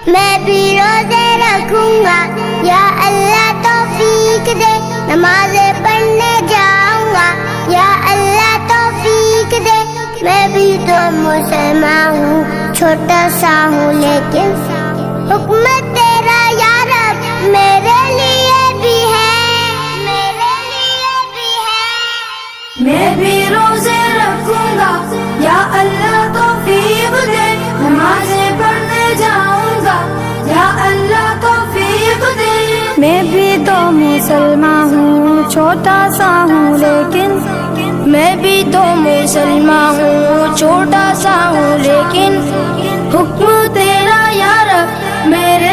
میں بھی روزے رکھوں گا، یا اللہ توفیق دے، نمازیں پڑھنے جاؤں گا، یا اللہ توفیق دے۔ میں بھی تو مسلمان ہوں، چھوٹا سا ہوں لیکن حکم تیرا یا رب میرے لیے بھی ہے، میرے لیے بھی ہے۔ میں بھی روزے رکھوں گا، یا اللہ توفیق دے، نمازیں پڑھنے جاؤں گا، یا اللہ توفیق دے۔ میں بھی تو مسلمان ہوں، چھوٹا سا ہوں لیکن میں بھی تو مسلمان ہوں، چھوٹا سا ہوں لیکن حکم تیرا یا رب میرے